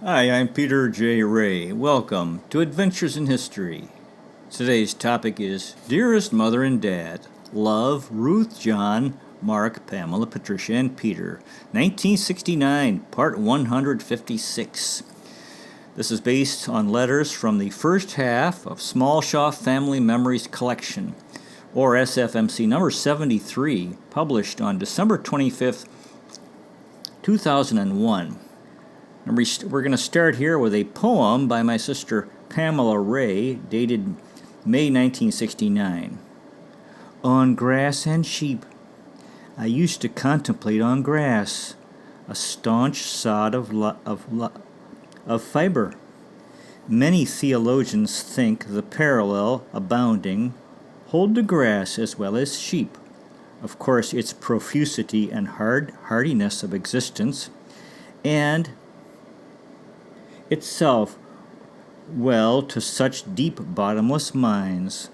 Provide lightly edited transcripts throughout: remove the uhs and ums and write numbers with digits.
Hi, I'm Peter J. Ray. Welcome to Adventures in History. Today's topic is Dearest Mother and Dad. Love, Ruth, John, Mark, Pamela, Patricia, and Peter. 1969, Part 156. This is based on letters from the first half of Small Shaw Family Memories Collection, or SFMC number 73, published on December 25th, 2001. We're going to start here with a poem by my sister Pamela Ray, dated May 1969. On grass and sheep, I used to contemplate on grass, a staunch sod of fiber. Many theologians think the parallel abounding hold the grass as well as sheep. Of course, its profusity and hardiness of existence, and itself well to such deep bottomless minds.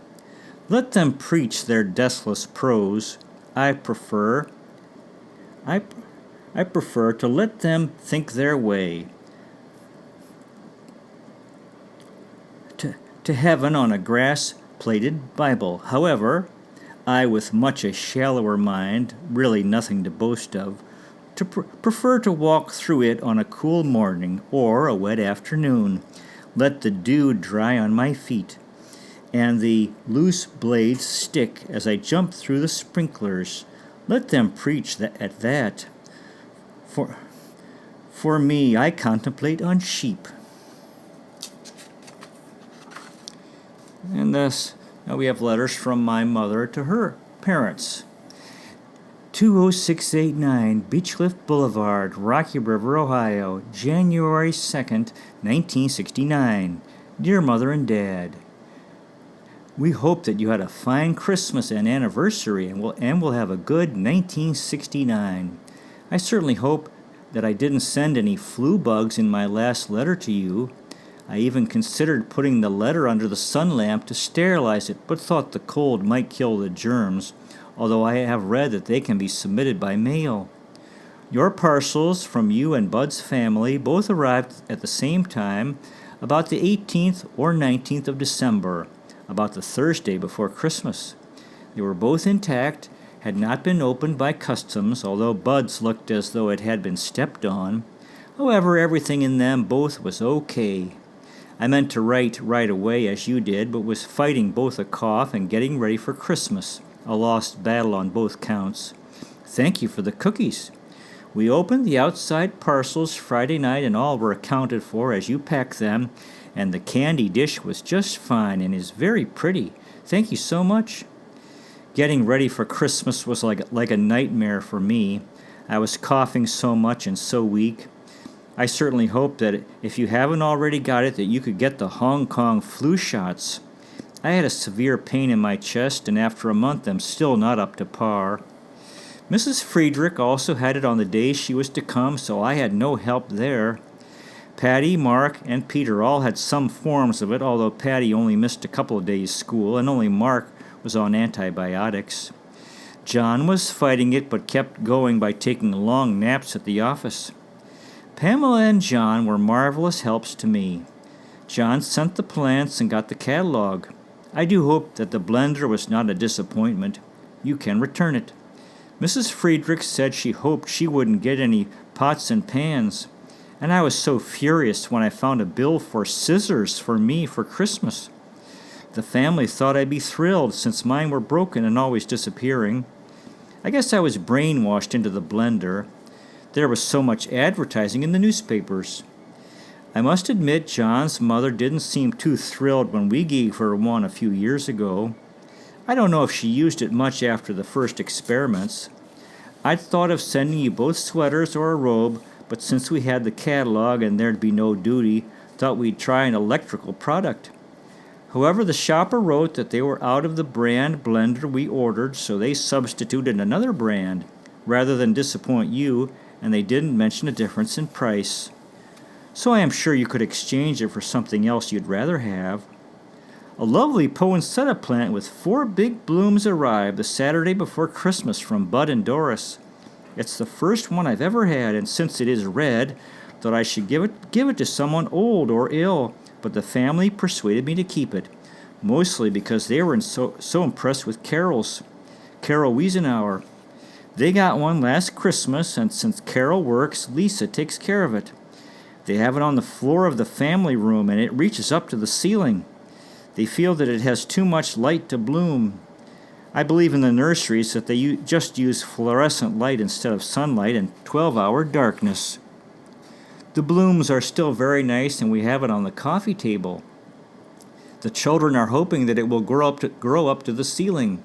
Let them preach their deathless prose. I prefer to let them think their way to heaven on a grass-plated Bible. However, I, with much a shallower mind, really nothing to boast of, to prefer to walk through it on a cool morning or a wet afternoon. Let the dew dry on my feet, and the loose blades stick as I jump through the sprinklers. Let them preach at that. For me, I contemplate on sheep. And thus, now we have letters from my mother to her parents. 20689 Beechcliff Boulevard, Rocky River, Ohio, January 2nd, 1969. Dear Mother and Dad, we hope that you had a fine Christmas and anniversary and will have a good 1969. I certainly hope that I didn't send any flu bugs in my last letter to you. I even considered putting the letter under the sun lamp to sterilize it, but thought the cold might kill the germs, although I have read that they can be submitted by mail. Your parcels from you and Bud's family both arrived at the same time, about the 18th or 19th of December, about the Thursday before Christmas. They were both intact, had not been opened by customs, although Bud's looked as though it had been stepped on. However, everything in them both was okay. I meant to write right away as you did, but was fighting both a cough and getting ready for Christmas. A lost battle on both counts. Thank you for the cookies. We opened the outside parcels Friday night and all were accounted for as you packed them, and the candy dish was just fine and is very pretty. Thank you so much. Getting ready for Christmas was like a nightmare for me. I was coughing so much and so weak. I certainly hope that if you haven't already got it, that you could get the Hong Kong flu shots. I had a severe pain in my chest, and after a month I'm still not up to par. Mrs. Friedrich also had it on the day she was to come, so I had no help there. Patty, Mark, and Peter all had some forms of it, although Patty only missed a couple of days' school, and only Mark was on antibiotics. John was fighting it, but kept going by taking long naps at the office. Pamela and John were marvelous helps to me. John sent the plants and got the catalog. I do hope that the blender was not a disappointment. You can return it. Mrs. Friedrich said she hoped she wouldn't get any pots and pans, and I was so furious when I found a bill for scissors for me for Christmas. The family thought I'd be thrilled since mine were broken and always disappearing. I guess I was brainwashed into the blender. There was so much advertising in the newspapers. I must admit John's mother didn't seem too thrilled when we gave her one a few years ago. I don't know if she used it much after the first experiments. I'd thought of sending you both sweaters or a robe, but since we had the catalog and there'd be no duty, thought we'd try an electrical product. However, the shopper wrote that they were out of the brand blender we ordered, so they substituted another brand, rather than disappoint you, and they didn't mention a difference in price. So I am sure you could exchange it for something else you'd rather have. A lovely poinsettia plant with 4 big blooms arrived the Saturday before Christmas from Bud and Doris. It's the first one I've ever had, and since it is red, Thought I should give it to someone old or ill, but the family persuaded me to keep it, mostly because they were so impressed with Carol Wiesenauer. They got one last Christmas, and since Carol works, Lisa takes care of it. They have it on the floor of the family room, and it reaches up to the ceiling. They feel that it has too much light to bloom. I believe in the nurseries that they just use fluorescent light instead of sunlight and 12-hour darkness. The blooms are still very nice, and we have it on the coffee table. The children are hoping that it will grow up to the ceiling.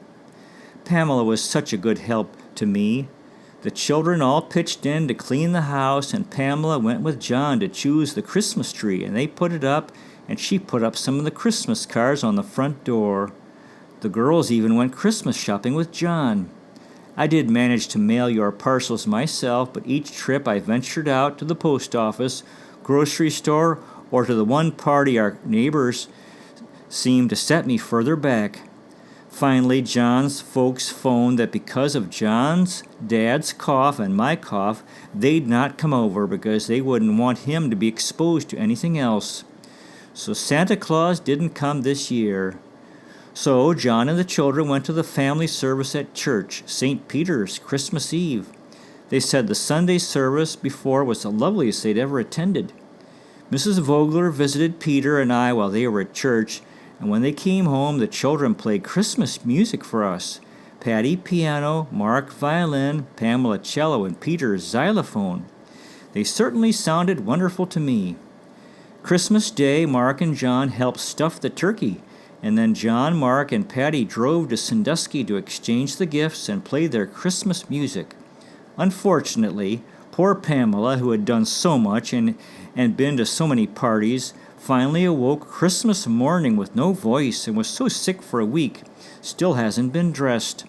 Pamela was such a good help to me. The children all pitched in to clean the house, and Pamela went with John to choose the Christmas tree, and they put it up, and she put up some of the Christmas cards on the front door. The girls even went Christmas shopping with John. I did manage to mail your parcels myself, but each trip I ventured out to the post office, grocery store, or to the one party our neighbors seemed to set me further back. Finally, John's folks phoned that because of John's dad's cough and my cough, they'd not come over because they wouldn't want him to be exposed to anything else. So Santa Claus didn't come this year. So John and the children went to the family service at church, St. Peter's, Christmas Eve. They said the Sunday service before was the loveliest they'd ever attended. Mrs. Vogler visited Peter and I while they were at church, and when they came home, the children played Christmas music for us. Patty piano, Mark violin, Pamela cello, and Peter xylophone. They certainly sounded wonderful to me. Christmas Day, Mark and John helped stuff the turkey, and then John, Mark, and Patty drove to Sandusky to exchange the gifts and play their Christmas music. Unfortunately, poor Pamela, who had done so much and been to so many parties, finally awoke Christmas morning with no voice and was so sick for a week, still hasn't been dressed.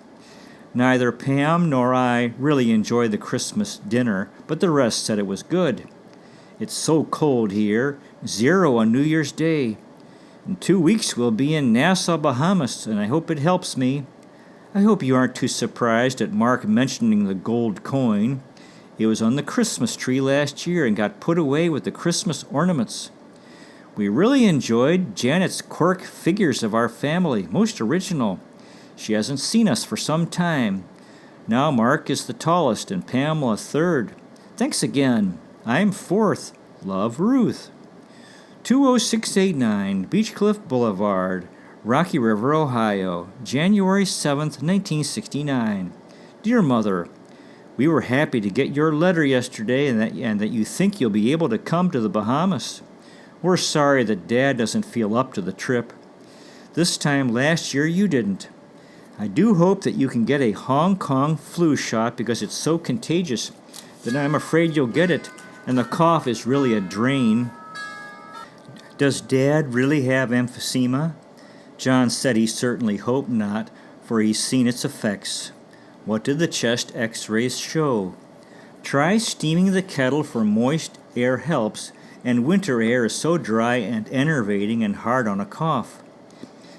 Neither Pam nor I really enjoyed the Christmas dinner, but the rest said it was good. It's so cold here, 0 on New Year's Day. In 2 weeks we'll be in Nassau, Bahamas, and I hope it helps me. I hope you aren't too surprised at Mark mentioning the gold coin. It was on the Christmas tree last year and got put away with the Christmas ornaments. We really enjoyed Janet's cork figures of our family, most original. She hasn't seen us for some time. Now Mark is the tallest and Pamela third. Thanks again. I'm fourth. Love, Ruth. 20689 Beechcliff Boulevard, Rocky River, Ohio, January 7th, 1969. Dear Mother, we were happy to get your letter yesterday and that you think you'll be able to come to the Bahamas. We're sorry that Dad doesn't feel up to the trip. This time last year you didn't. I do hope that you can get a Hong Kong flu shot because it's so contagious that I'm afraid you'll get it, and the cough is really a drain. Does Dad really have emphysema? John said he certainly hoped not, for he's seen its effects. What did the chest x-rays show? Try steaming the kettle for moist air helps, and winter air is so dry and enervating and hard on a cough.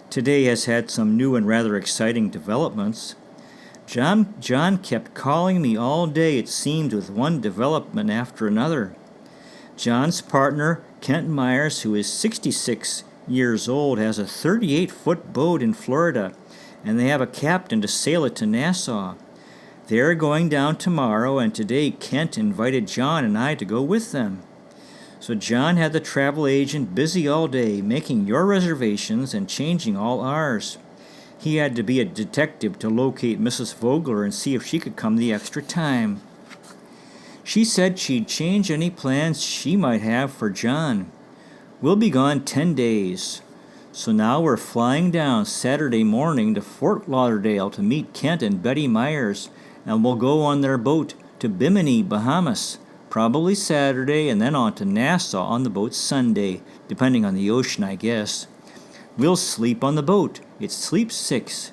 Today has had some new and rather exciting developments. John kept calling me all day, it seemed, with one development after another. John's partner, Kent Myers, who is 66 years old, has a 38-foot boat in Florida, and they have a captain to sail it to Nassau. They're going down tomorrow, and today Kent invited John and I to go with them. So John had the travel agent busy all day, making your reservations and changing all ours. He had to be a detective to locate Mrs. Vogler and see if she could come the extra time. She said she'd change any plans she might have for John. We'll be gone 10 days. So now we're flying down Saturday morning to Fort Lauderdale to meet Kent and Betty Myers, and we'll go on their boat to Bimini, Bahamas, probably Saturday, and then on to Nassau on the boat Sunday, depending on the ocean, I guess. We'll sleep on the boat. It sleeps 6.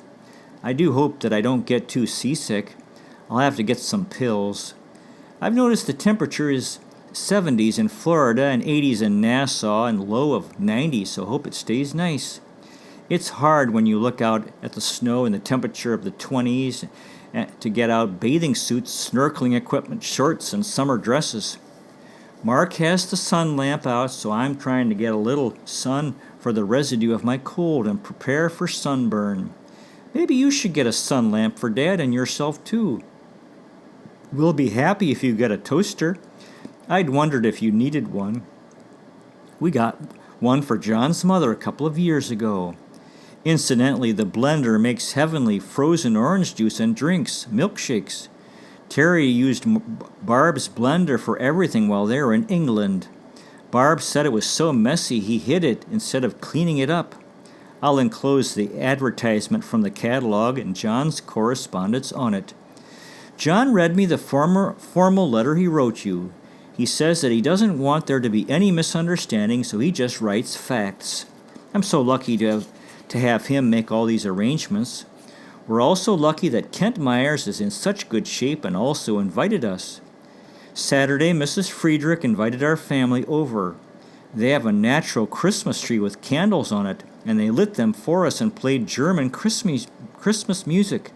I do hope that I don't get too seasick. I'll have to get some pills. I've noticed the temperature is 70s in Florida and 80s in Nassau and low of 90s, so hope it stays nice. It's hard when you look out at the snow and the temperature of the 20s to get out bathing suits, snorkeling equipment, shorts, and summer dresses. Mark has the sun lamp out, so I'm trying to get a little sun for the residue of my cold and prepare for sunburn. Maybe you should get a sun lamp for Dad and yourself too. We'll be happy if you get a toaster. I'd wondered if you needed one. We got one for John's mother a couple of years ago. Incidentally, the blender makes heavenly frozen orange juice and drinks, milkshakes. Terry used Barb's blender for everything while they were in England. Barb said it was so messy he hid it instead of cleaning it up. I'll enclose the advertisement from the catalog and John's correspondence on it. John read me the formal letter he wrote you. He says that he doesn't want there to be any misunderstanding, so he just writes facts. I'm so lucky to have him make all these arrangements. We're also lucky that Kent Myers is in such good shape and also invited us. Saturday, Mrs. Friedrich invited our family over. They have a natural Christmas tree with candles on it, and they lit them for us and played German Christmas music.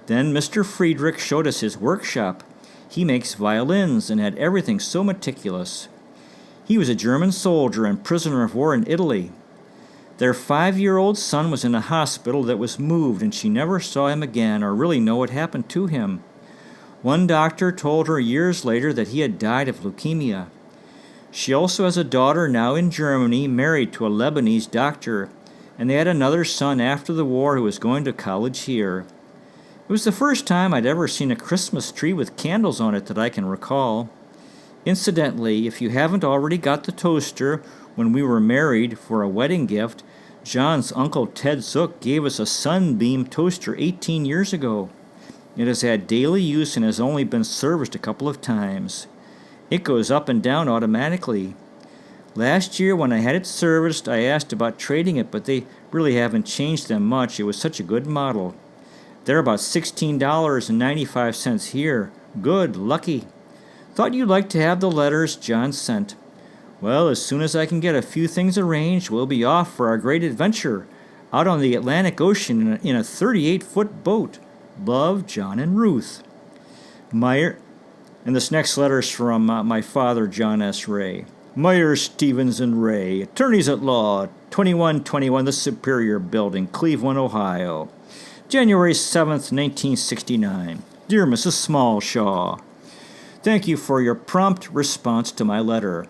Then Mr. Friedrich showed us his workshop. He makes violins and had everything so meticulous. He was a German soldier and prisoner of war in Italy. Their 5-year-old son was in a hospital that was moved, and she never saw him again or really know what happened to him. One doctor told her years later that he had died of leukemia. She also has a daughter now in Germany, married to a Lebanese doctor, and they had another son after the war who was going to college here. It was the first time I'd ever seen a Christmas tree with candles on it that I can recall. Incidentally, if you haven't already got the toaster when we were married for a wedding gift, John's Uncle Ted Zook gave us a Sunbeam toaster 18 years ago. It has had daily use and has only been serviced a couple of times. It goes up and down automatically. Last year when I had it serviced, I asked about trading it, but they really haven't changed them much. It was such a good model. They're about $16.95 here. Good, lucky. Thought you'd like to have the letters John sent. Well, as soon as I can get a few things arranged, we'll be off for our great adventure, out on the Atlantic Ocean in a 38-foot boat. Love, John and Ruth. And this next letter is from my father, John S. Ray. Myers, Stevens, and Ray, attorneys at law, 2121 The Superior Building, Cleveland, Ohio. January 7th, 1969. Dear Mrs. Smallshaw, thank you for your prompt response to my letter.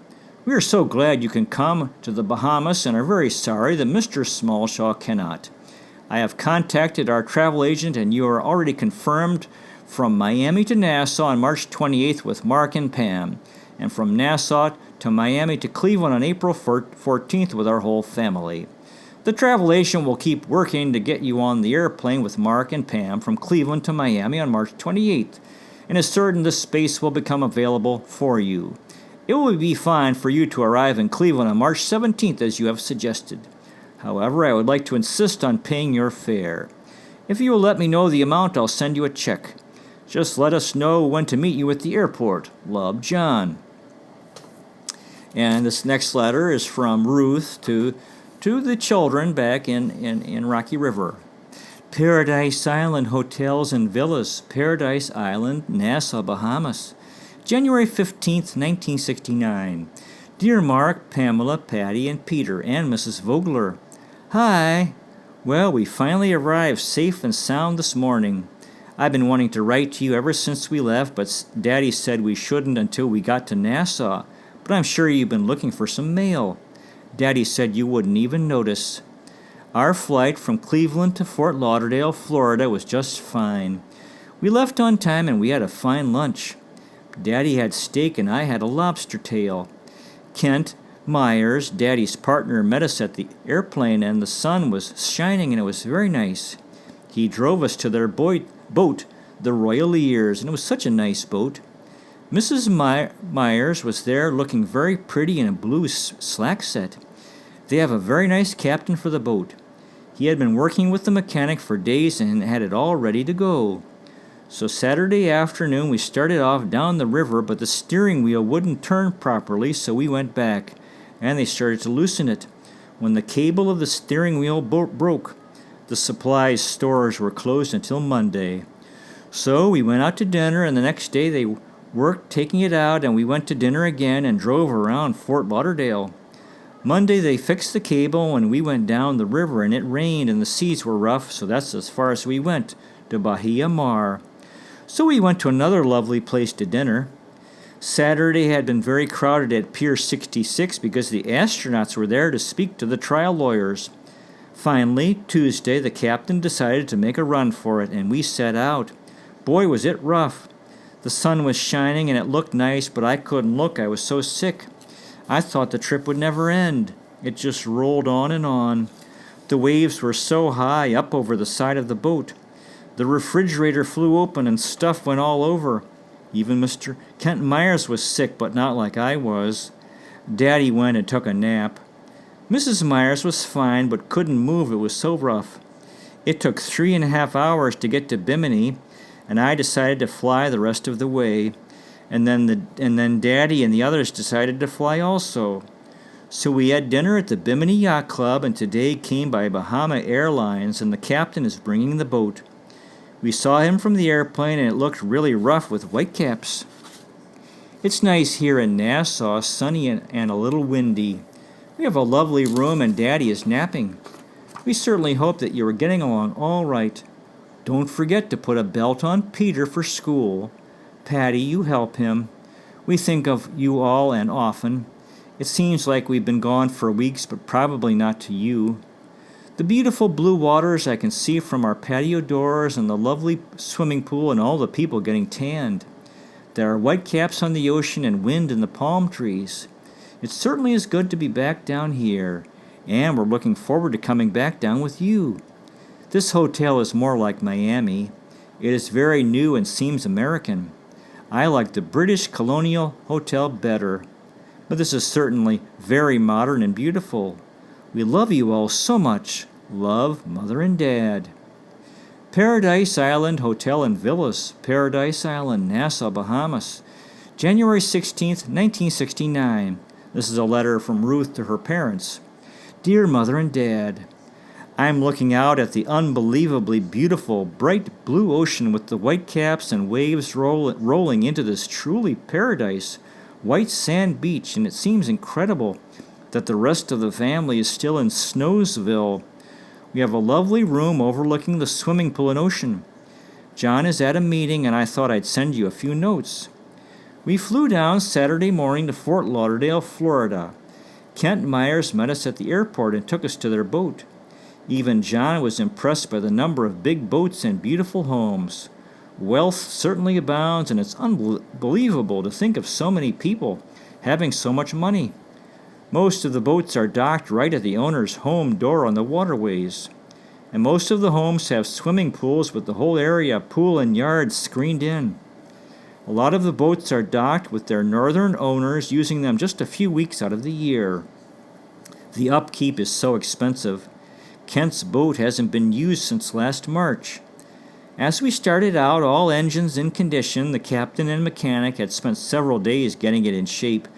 We are so glad you can come to the Bahamas and are very sorry that Mr. Smallshaw cannot. I have contacted our travel agent and you are already confirmed from Miami to Nassau on March 28th with Mark and Pam, and from Nassau to Miami to Cleveland on April 14th with our whole family. The travel agent will keep working to get you on the airplane with Mark and Pam from Cleveland to Miami on March 28th, and is certain this space will become available for you. It will be fine for you to arrive in Cleveland on March 17th as you have suggested. However, I would like to insist on paying your fare. If you will let me know the amount, I'll send you a check. Just let us know when to meet you at the airport. Love, John. And this next letter is from Ruth to the children back in Rocky River. Paradise Island Hotels and Villas, Paradise Island, Nassau, Bahamas. January 15th, 1969. Dear Mark, Pamela, Patty, and Peter, and Mrs. Vogler. Hi. Well, we finally arrived safe and sound this morning. I've been wanting to write to you ever since we left, but Daddy said we shouldn't until we got to Nassau. But I'm sure you've been looking for some mail. Daddy said you wouldn't even notice. Our flight from Cleveland to Fort Lauderdale, Florida was just fine. We left on time and we had a fine lunch. Daddy had steak and I had a lobster tail. Kent Myers, Daddy's partner, met us at the airplane and the sun was shining and it was very nice. He drove us to their boat, the Royal Ears, and it was such a nice boat. Mrs. Myers was there looking very pretty in a blue slack set. They have a very nice captain for the boat. He had been working with the mechanic for days and had it all ready to go. So Saturday afternoon we started off down the river, but the steering wheel wouldn't turn properly, so we went back, and they started to loosen it. When the cable of the steering wheel broke, the supplies stores were closed until Monday. So we went out to dinner, and the next day they worked taking it out, and we went to dinner again and drove around Fort Lauderdale. Monday they fixed the cable and we went down the river, and it rained and the seas were rough, so that's as far as we went, to Bahia Mar. So we went to another lovely place to dinner. Saturday had been very crowded at Pier 66 because the astronauts were there to speak to the trial lawyers. Finally, Tuesday, the captain decided to make a run for it, and we set out. Boy, was it rough. The sun was shining and it looked nice, but I couldn't look. I was so sick. I thought the trip would never end. It just rolled on and on. The waves were so high up over the side of the boat. The refrigerator flew open and stuff went all over. Even Mr. Kent Myers was sick, but not like I was. Daddy went and took a nap. Mrs. Myers was fine, but couldn't move. It was so rough. It took 3.5 hours to get to Bimini, and I decided to fly the rest of the way. And then Daddy and the others decided to fly also. So we had dinner at the Bimini Yacht Club, and today came by Bahama Airlines, and the captain is bringing the boat. We saw him from the airplane, and it looked really rough with whitecaps. It's nice here in Nassau, sunny and a little windy. We have a lovely room, and Daddy is napping. We certainly hope that you are getting along all right. Don't forget to put a belt on Peter for school. Patty, you help him. We think of you all and often. It seems like we've been gone for weeks, but probably not to you. The beautiful blue waters I can see from our patio doors, and the lovely swimming pool, and all the people getting tanned. There are whitecaps on the ocean and wind in the palm trees. It certainly is good to be back down here, and we're looking forward to coming back down with you. This hotel is more like Miami. It is very new and seems American. I like the British Colonial Hotel better, but this is certainly very modern and beautiful. We love you all so much. Love, Mother and Dad. Paradise Island Hotel and Villas, Paradise Island, Nassau, Bahamas, January 16th, 1969. This is a letter from Ruth to her parents. Dear Mother and Dad, I'm looking out at the unbelievably beautiful, bright blue ocean with the whitecaps and waves rolling into this truly paradise, white sand beach, and it seems incredible that the rest of the family is still in Snowsville. We have a lovely room overlooking the swimming pool and ocean. John is at a meeting, and I thought I'd send you a few notes. We flew down Saturday morning to Fort Lauderdale, Florida. Kent Myers met us at the airport and took us to their boat. Even John was impressed by the number of big boats and beautiful homes. Wealth certainly abounds, and it's unbelievable to think of so many people having so much money. Most of the boats are docked right at the owner's home door on the waterways. And most of the homes have swimming pools with the whole area, pool and yard, screened in. A lot of the boats are docked with their northern owners using them just a few weeks out of the year. The upkeep is so expensive. Kent's boat hasn't been used since last March. As we started out, all engines in condition, the captain and mechanic had spent several days getting it in shape.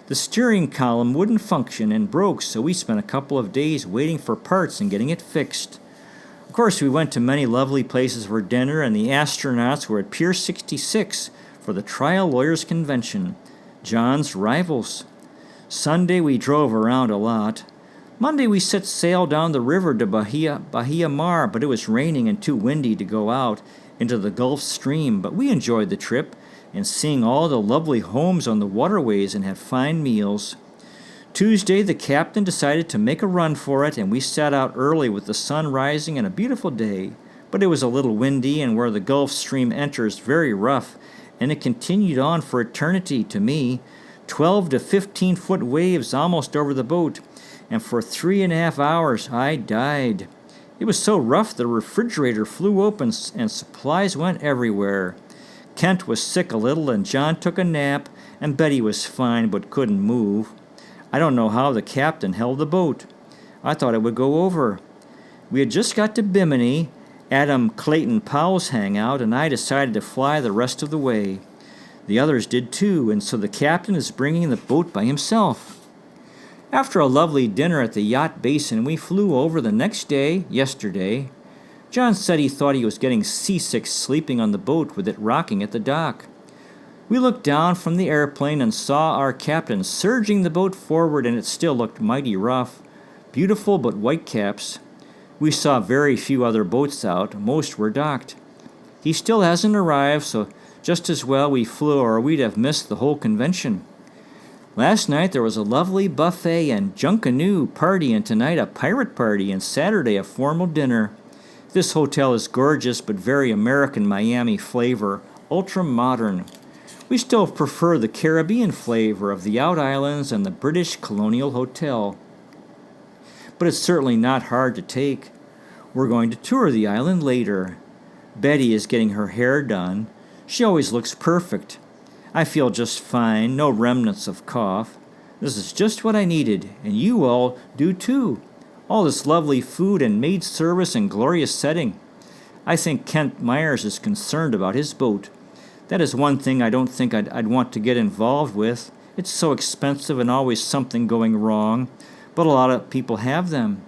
The steering column wouldn't function and broke, so we spent a couple of days waiting for parts and getting it fixed. Of course, we went to many lovely places for dinner, and the astronauts were at Pier 66 for the Trial Lawyers Convention, John's rivals. Sunday, we drove around a lot. Monday, we set sail down the river to Bahia Mar, but it was raining and too windy to go out into the Gulf Stream, but we enjoyed the trip and seeing all the lovely homes on the waterways and had fine meals. Tuesday, the captain decided to make a run for it, and we set out early with the sun rising and a beautiful day. But it was a little windy, and where the Gulf Stream enters, very rough, and it continued on for eternity to me. 12 to 15-foot waves almost over the boat, and for 3.5 hours I died. It was so rough the refrigerator flew open and supplies went everywhere. Kent was sick a little, and John took a nap, and Betty was fine but couldn't move. I don't know how the captain held the boat. I thought it would go over. We had just got to Bimini, Adam Clayton Powell's hangout, and I decided to fly the rest of the way. The others did too, and so the captain is bringing the boat by himself. After a lovely dinner at the yacht basin, we flew over the next day, yesterday. John said he thought he was getting seasick sleeping on the boat with it rocking at the dock. We looked down from the airplane and saw our captain surging the boat forward, and it still looked mighty rough. Beautiful but white caps. We saw very few other boats out. Most were docked. He still hasn't arrived, so just as well we flew or we'd have missed the whole convention. Last night there was a lovely buffet and Junkanoo party, and tonight a pirate party, and Saturday a formal dinner. This hotel is gorgeous but very American Miami flavor, ultra-modern. We still prefer the Caribbean flavor of the Out Islands and the British Colonial Hotel. But it's certainly not hard to take. We're going to tour the island later. Betty is getting her hair done. She always looks perfect. I feel just fine, no remnants of cough. This is just what I needed, and you all do too. All this lovely food and maid service and glorious setting. I think Kent Myers is concerned about his boat. That is one thing I don't think I'd want to get involved with. It's so expensive and always something going wrong, but a lot of people have them.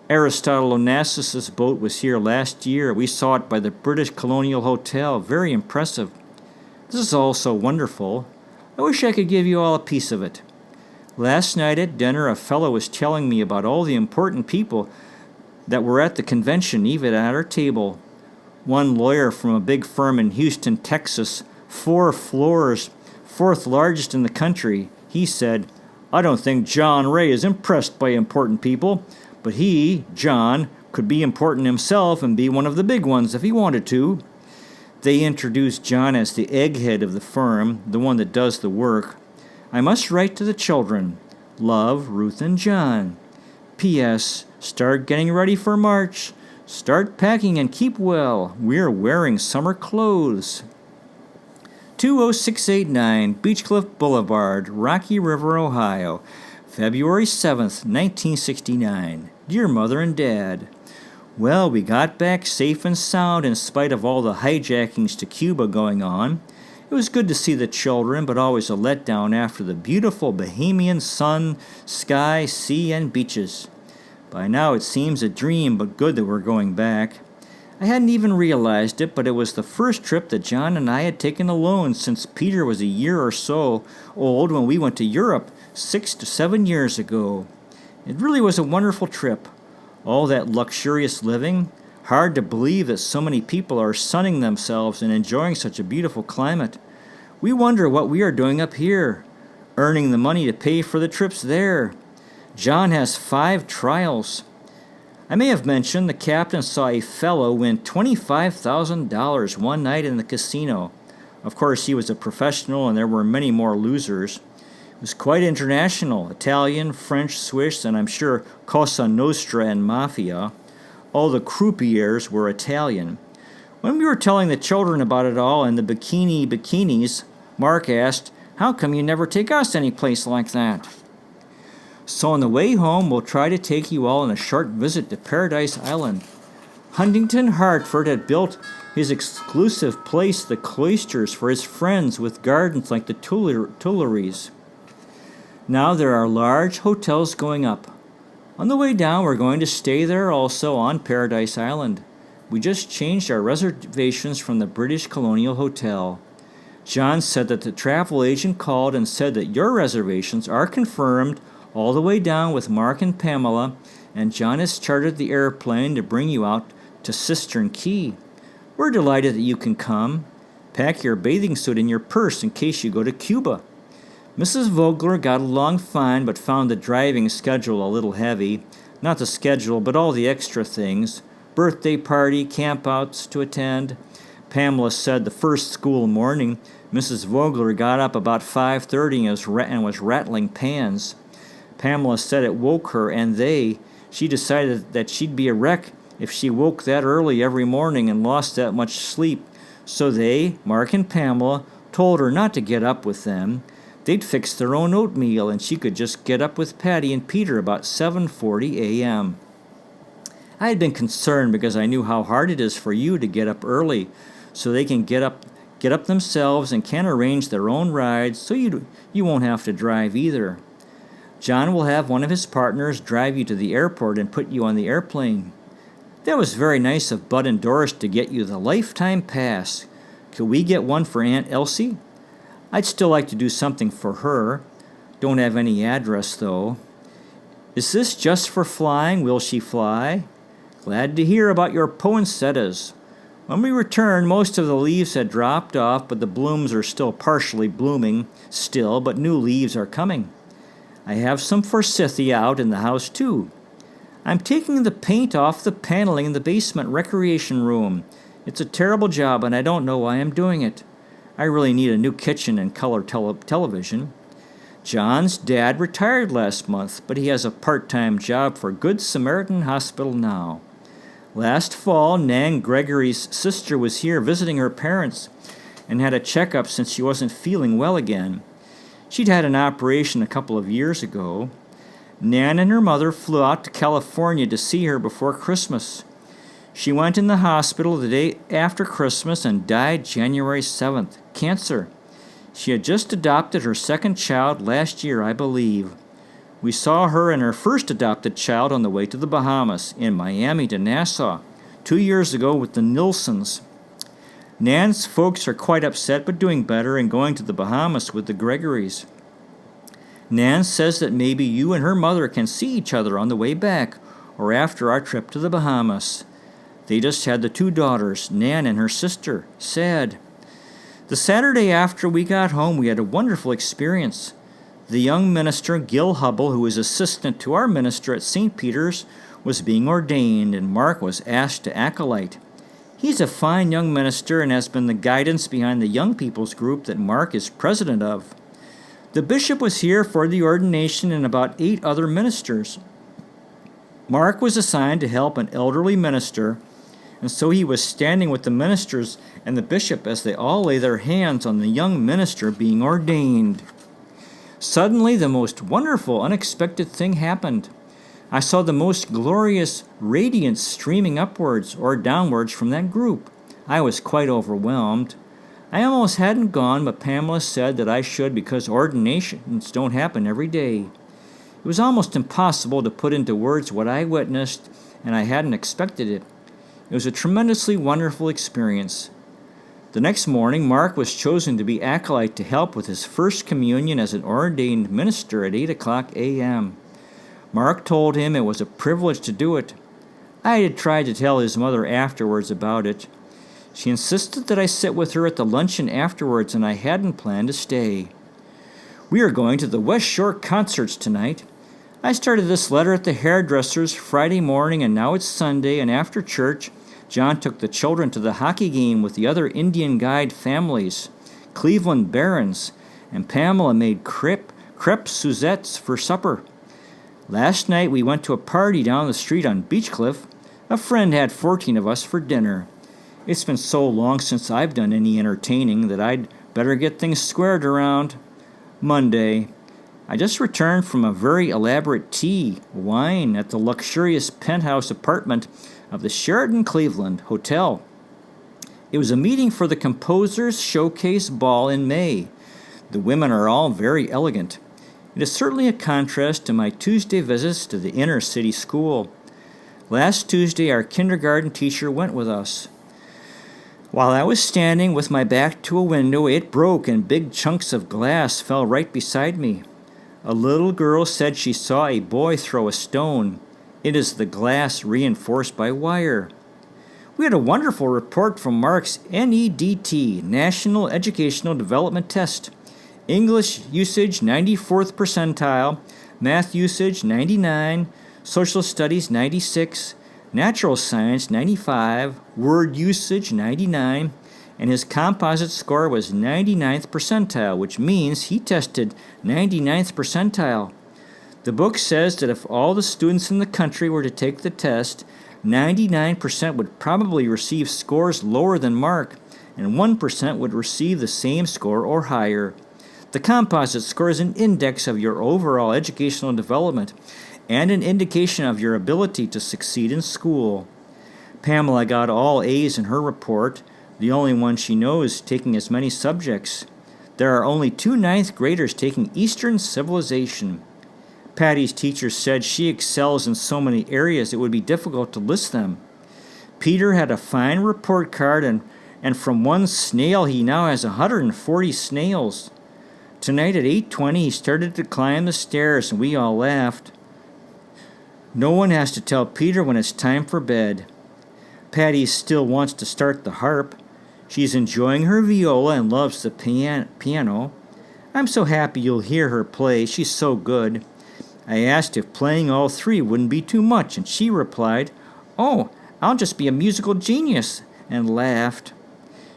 Aristotle Onassis's boat was here last year. We saw it by the British Colonial Hotel. Very impressive. This is all so wonderful. I wish I could give you all a piece of it. Last night at dinner, a fellow was telling me about all the important people that were at the convention, even at our table. One lawyer from a big firm in Houston, Texas, 4 floors, 4th largest in the country. He said, "I don't think John Ray is impressed by important people, but he, John, could be important himself and be one of the big ones if he wanted to." They introduced John as the egghead of the firm, the one that does the work. I must write to the children. Love, Ruth and John. P.S. Start getting ready for March. Start packing and keep well. We're wearing summer clothes. 20689 Beechcliff Boulevard, Rocky River, Ohio, February 7th, 1969. Dear Mother and Dad, well, we got back safe and sound in spite of all the hijackings to Cuba going on. It was good to see the children, but always a letdown after the beautiful Bahamian sun, sky, sea, and beaches. By now it seems a dream, but good that we're going back. I hadn't even realized it, but it was the first trip that John and I had taken alone since Peter was a year or so old when we went to Europe 6 to 7 years ago. It really was a wonderful trip. All that luxurious living. Hard to believe that so many people are sunning themselves and enjoying such a beautiful climate. We wonder what we are doing up here, earning the money to pay for the trips there. John has 5 trials. I may have mentioned the captain saw a fellow win $25,000 one night in the casino. Of course, he was a professional and there were many more losers. It was quite international, Italian, French, Swiss, and I'm sure Cosa Nostra and Mafia. All the croupiers were Italian. When we were telling the children about it all and the bikinis, Mark asked, "How come you never take us any place like that?" So on the way home, we'll try to take you all on a short visit to Paradise Island. Huntington Hartford had built his exclusive place, the Cloisters, for his friends with gardens like the Tuileries. Now there are large hotels going up. On the way down, we're going to stay there also on Paradise Island. We just changed our reservations from the British Colonial Hotel. John said that the travel agent called and said that your reservations are confirmed all the way down with Mark and Pamela, and John has chartered the airplane to bring you out to Cistern Key. We're delighted that you can come. Pack your bathing suit in your purse in case you go to Cuba. Mrs. Vogler got along fine, but found the driving schedule a little heavy. Not the schedule, but all the extra things. Birthday party, campouts to attend. Pamela said the first school morning, Mrs. Vogler got up about 5:30 and was rattling pans. Pamela said it woke her, and she decided that she'd be a wreck if she woke that early every morning and lost that much sleep. So Mark and Pamela, told her not to get up with them. They'd fix their own oatmeal, and she could just get up with Patty and Peter about 7:40 a.m. I had been concerned because I knew how hard it is for you to get up early, so they can get up themselves and can arrange their own rides, so you won't have to drive either. John will have one of his partners drive you to the airport and put you on the airplane. That was very nice of Bud and Doris to get you the lifetime pass. Could we get one for Aunt Elsie? I'd still like to do something for her. Don't have any address, though. Is this just for flying? Will she fly? Glad to hear about your poinsettias. When we returned, most of the leaves had dropped off, but the blooms are still partially blooming still, but new leaves are coming. I have some forsythia out in the house, too. I'm taking the paint off the paneling in the basement recreation room. It's a terrible job, and I don't know why I'm doing it. I really need a new kitchen and color television. John's dad retired last month, but he has a part-time job for Good Samaritan Hospital now. Last fall, Nan Gregory's sister was here visiting her parents and had a checkup since she wasn't feeling well again. She'd had an operation a couple of years ago. Nan and her mother flew out to California to see her before Christmas. She went in the hospital the day after Christmas and died January 7th. Cancer. She had just adopted her second child last year, I believe. We saw her and her first adopted child on the way to the Bahamas, in Miami to Nassau, 2 years ago with the Nilsons. Nan's folks are quite upset but doing better and going to the Bahamas with the Gregorys. Nan says that maybe you and her mother can see each other on the way back or after our trip to the Bahamas. They just had the 2 daughters, Nan and her sister. Sad. The Saturday after we got home, we had a wonderful experience. The young minister, Gil Hubble, who is assistant to our minister at St. Peter's, was being ordained, and Mark was asked to acolyte. He's a fine young minister and has been the guidance behind the young people's group that Mark is president of. The bishop was here for the ordination and about 8 other ministers. Mark was assigned to help an elderly minister, and so he was standing with the ministers and the bishop as they all lay their hands on the young minister being ordained. Suddenly, the most wonderful, unexpected thing happened. I saw the most glorious radiance streaming upwards or downwards from that group. I was quite overwhelmed. I almost hadn't gone, but Pamela said that I should because ordinations don't happen every day. It was almost impossible to put into words what I witnessed, and I hadn't expected it. It was a tremendously wonderful experience. The next morning, Mark was chosen to be acolyte to help with his first communion as an ordained minister at 8 o'clock a.m. Mark told him it was a privilege to do it. I had tried to tell his mother afterwards about it. She insisted that I sit with her at the luncheon afterwards, and I hadn't planned to stay. We are going to the West Shore concerts tonight. I started this letter at the hairdresser's Friday morning, and now it's Sunday, and after church, John took the children to the hockey game with the other Indian Guide families, Cleveland Barons, and Pamela made crêpe Suzettes for supper. Last night we went to a party down the street on Beechcliff. A friend had 14 of us for dinner. It's been so long since I've done any entertaining that I'd better get things squared around. Monday. I just returned from a very elaborate tea, wine at the luxurious penthouse apartment of the Sheraton Cleveland Hotel. It was a meeting for the Composers Showcase Ball in May. The women are all very elegant. It is certainly a contrast to my Tuesday visits to the inner city school. Last Tuesday, our kindergarten teacher went with us. While I was standing with my back to a window, it broke and big chunks of glass fell right beside me. A little girl said she saw a boy throw a stone. It is the glass reinforced by wire. We had a wonderful report from Mark's NEDT, National Educational Development Test. English usage 94th percentile, math usage 99, social studies 96, natural science 95, word usage 99, and his composite score was 99th percentile, which means he tested 99th percentile. The book says that if all the students in the country were to take the test, 99% would probably receive scores lower than Mark, and 1% would receive the same score or higher. The composite score is an index of your overall educational development and an indication of your ability to succeed in school. Pamela got all A's in her report, the only one she knows taking as many subjects. There are only 2 ninth graders taking Eastern Civilization. Patty's teacher said she excels in so many areas it would be difficult to list them. Peter had a fine report card, and from one snail he now has 140 snails. Tonight at 8:20 he started to climb the stairs and we all laughed. No one has to tell Peter when it's time for bed. Patty still wants to start the harp. She's enjoying her viola and loves the piano. I'm so happy you'll hear her play. She's so good. I asked if playing all three wouldn't be too much, and she replied, "Oh, I'll just be a musical genius," and laughed.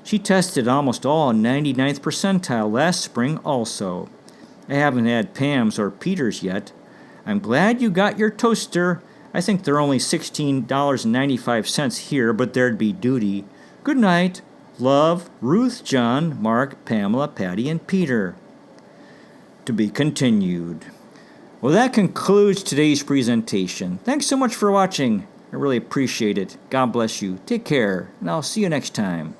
She tested almost all 99th percentile last spring also. I haven't had Pam's or Peter's yet. I'm glad you got your toaster. I think they're only $16.95 here, but there'd be duty. Good night. Love, Ruth, John, Mark, Pamela, Patty, and Peter. To be continued. Well, that concludes today's presentation. Thanks so much for watching. I really appreciate it. God bless you. Take care, and I'll see you next time.